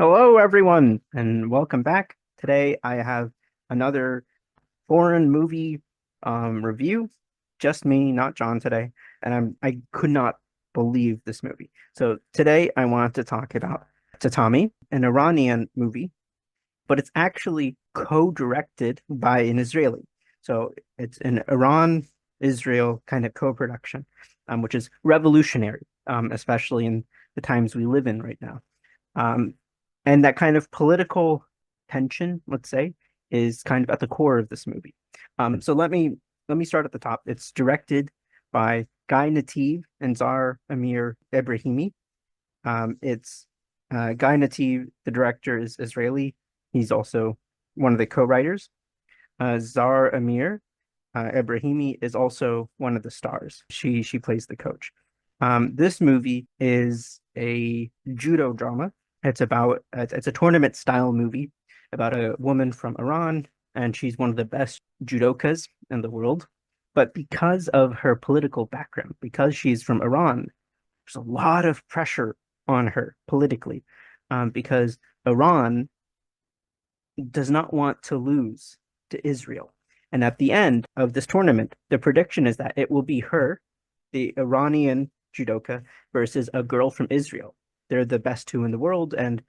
Hello, everyone, and welcome back. Today I have another foreign movie review. Just me, not John today, and I could not believe this movie. So today I want to talk about Tatami, an Iranian movie, but it's actually co-directed by an Israeli. So it's an Iran-Israel kind of co-production, which is revolutionary, especially in the times we live in right now. Um, and that kind of political tension, let's say, is kind of at the core of this movie. So let me start at the top. It's directed by Guy Nattiv and Zar Amir Ebrahimi. It's Guy Nattiv, the director, is Israeli. He's also one of the co-writers. Zar Amir Ebrahimi is also one of the stars. She plays the coach. This movie is a judo drama. It's a tournament style movie about a woman from Iran, and she's one of the best judokas in the world. But because of her political background, because she's from Iran, there's a lot of pressure on her politically, because Iran does not want to lose to Israel. And at the end of this tournament, the prediction is that it will be her, the Iranian judoka, versus a girl from Israel. They're the best two in the world, and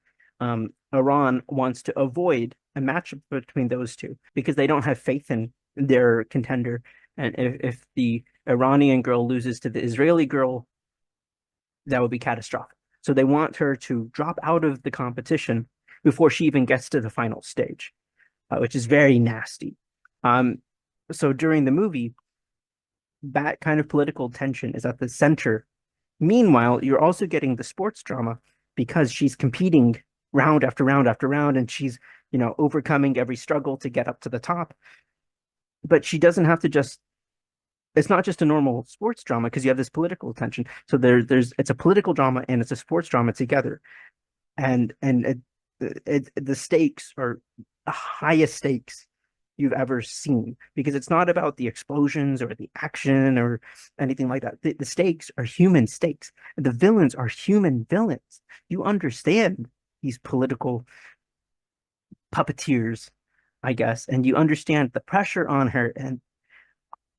Iran wants to avoid a match between those two because they don't have faith in their contender. And if the Iranian girl loses to the Israeli girl, that would be catastrophic. So they want her to drop out of the competition before she even gets to the final stage, which is very nasty. So during the movie, that kind of political tension is at the center. Meanwhile, you're also getting the sports drama because she's competing round after round after round, and she's, overcoming every struggle to get up to the top. But she doesn't have to just, it's not just a normal sports drama because you have this political tension. So it's a political drama and it's a sports drama together. And the stakes are the highest stakes you've ever seen because it's not about the explosions or the action or anything like that. The stakes are human stakes. The villains are human villains. You understand these political puppeteers, I guess, and you understand the pressure on her. And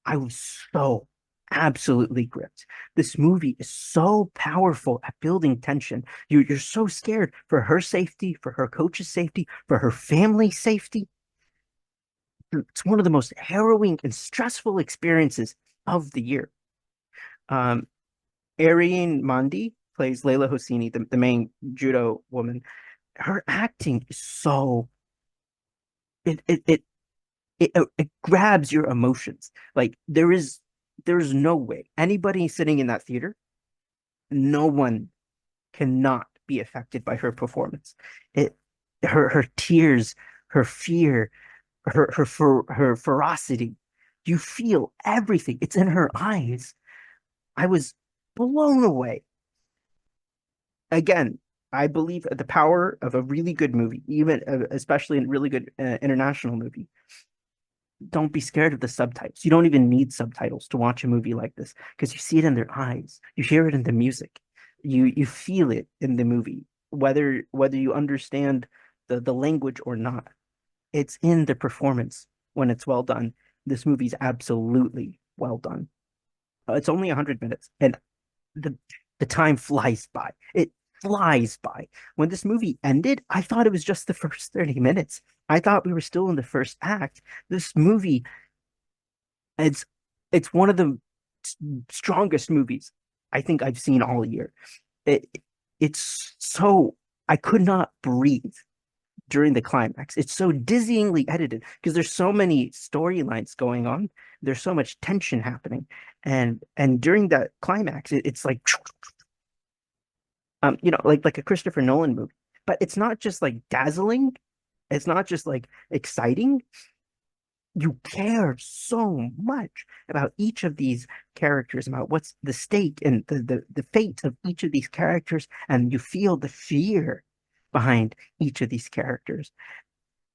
I was so absolutely gripped. This movie is so powerful at building tension. You're so scared for her safety, for her coach's safety, for her family's safety. It's one of the most harrowing and stressful experiences of the year. Um, Arienne Mandi plays Layla Hosseini, the main judo woman. Her acting is so it it it it grabs your emotions. Like there's no way anybody sitting in that theater, no one cannot be affected by her performance. It her tears, her fear, her ferocity. You feel everything. It's in her eyes. I was blown away. Again, I believe the power of a really good movie, even especially a really good international movie. Don't be scared of the subtitles. You don't even need subtitles to watch a movie like this because you see it in their eyes. You hear it in the music. You feel it in the movie, whether you understand the language or not. It's in the performance when it's well done. This movie's absolutely well done. It's only 100 minutes, and the the time flies by. It flies by. When this movie ended, I thought it was just the first 30 minutes. I thought we were still in the first act. This movie, it's it's one of the strongest movies I think I've seen all year. It it's so I could not breathe during the climax. It's so dizzyingly edited because there's so many storylines going on. There's so much tension happening, and during that climax, it's like like a Christopher Nolan movie. But it's not just like dazzling. It's not just like exciting. You care so much about each of these characters, about what's the stake and the fate of each of these characters, and you feel the fear behind each of these characters.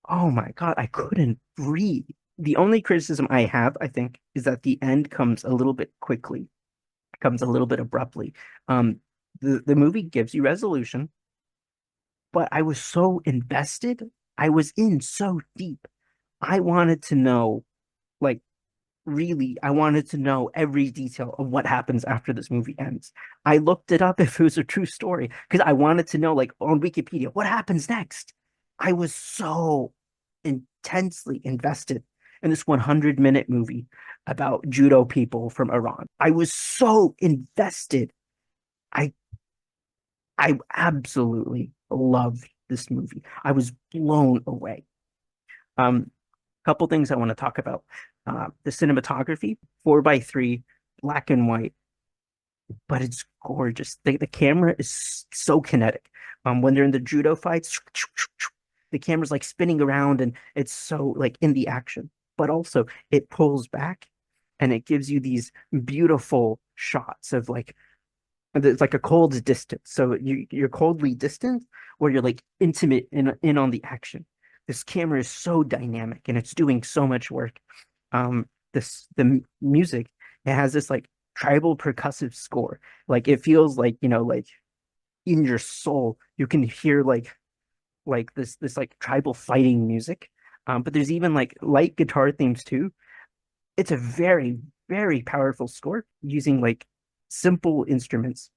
Oh my God, I couldn't breathe. The only criticism I have, I think, is that the end comes a little bit quickly, comes a little bit abruptly. The movie gives you resolution, but I was so invested. I was in so deep. I wanted to know, like, really, I wanted to know every detail of what happens after this movie ends. I looked it up if it was a true story because I wanted to know, like, on Wikipedia, what happens next. I was so intensely invested in this 100-minute movie about judo people from Iran. I was so invested. I I absolutely loved this movie. I was blown away. Um, Couple things I want to talk about. The cinematography, 4:3, black and white, but it's gorgeous. The camera is so kinetic. When they're in the judo fights, the camera's like spinning around and it's so like in the action. But also it pulls back and it gives you these beautiful shots of like it's like a cold distance. So you're coldly distant or you're like intimate in on the action. This camera is so dynamic and it's doing so much work. The music, it has this like tribal percussive score. Like it feels like, like in your soul, you can hear like this like tribal fighting music. But there's even like light guitar themes too. It's a very, very powerful score using like simple instruments,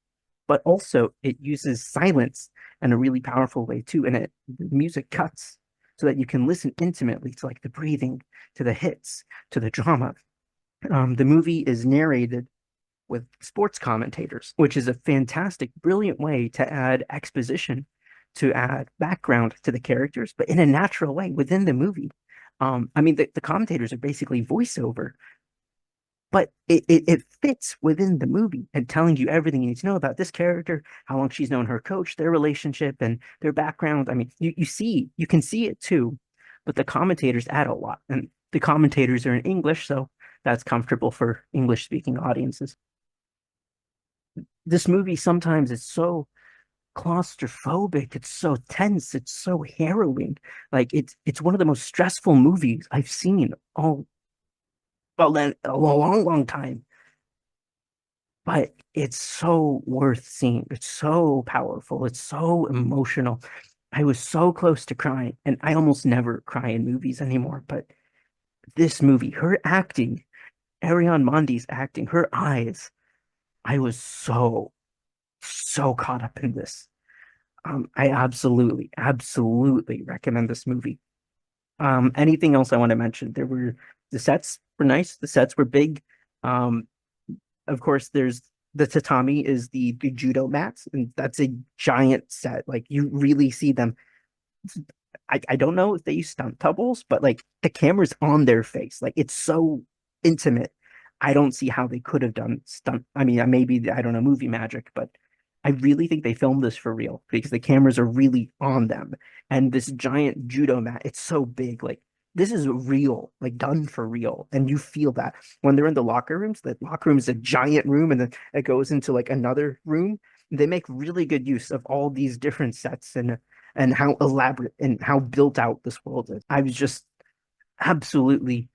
but also it uses silence in a really powerful way too. And the music cuts so that you can listen intimately to like the breathing, to the hits, to the drama. The movie is narrated with sports commentators, which is a fantastic, brilliant way to add exposition, to add background to the characters, but in a natural way within the movie. I mean, the commentators are basically voiceover, but it fits within the movie and telling you everything you need to know about this character, how long she's known her coach, their relationship, and their background. I mean, you can see it too, but the commentators add a lot, and the commentators are in English, so that's comfortable for English speaking audiences. This movie sometimes is so claustrophobic, it's so tense, it's so harrowing. Like it's one of the most stressful movies I've seen all well in a long, long time. But it's so worth seeing. It's so powerful. It's so emotional. I was so close to crying, and I almost never cry in movies anymore. But this movie, her acting, Ariane Mandi's acting, her eyes, I was so caught up in this. I absolutely, absolutely recommend this movie. Anything else I want to mention? The sets were nice. The sets were big. Um, of course, there's the tatami is the judo mats, and that's a giant set. Like you really see them. I don't know if they use stunt doubles, but like the camera's on their face. Like it's so intimate. I don't see how they could have done stunt. I mean, maybe I don't know movie magic, but I really think they filmed this for real because the cameras are really on them. And this giant judo mat, it's so big. Like this is real, like done for real. And you feel that when they're in the locker rooms. The locker room is a giant room, and then it goes into like another room. They make really good use of all these different sets and how elaborate and how built out this world is. I was just absolutely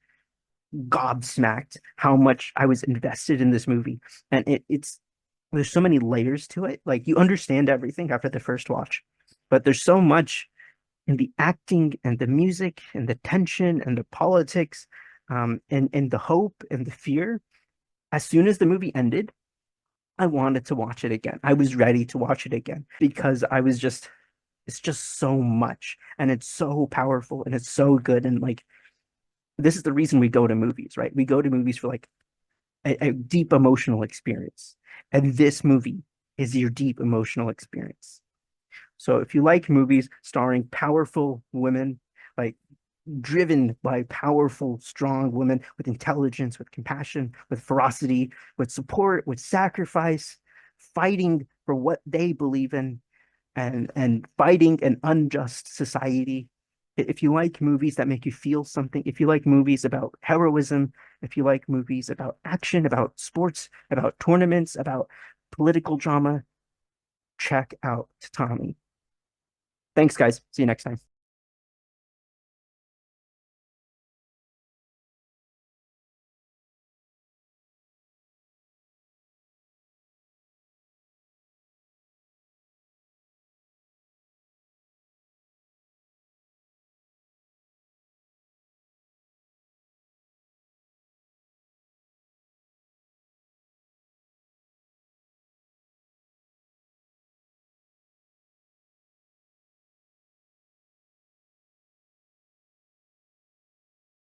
gobsmacked how much I was invested in this movie. And it's there's so many layers to it. Like you understand everything after the first watch, but there's so much in the acting and the music and the tension and the politics, and the hope and the fear. As soon as the movie ended, I wanted to watch it again. I was ready to watch it again because I was just it's just so much and it's so powerful and it's so good. And like this is the reason we go to movies, right? We go to movies for like a deep emotional experience, and this movie is your deep emotional experience. So if you like movies starring powerful women, like driven by powerful strong women with intelligence, with compassion, with ferocity, with support, with sacrifice, fighting for what they believe in, and fighting an unjust society. If you like movies that make you feel something, if you like movies about heroism, if you like movies about action, about sports, about tournaments, about political drama, check out Tatami. Thanks, guys. See you next time.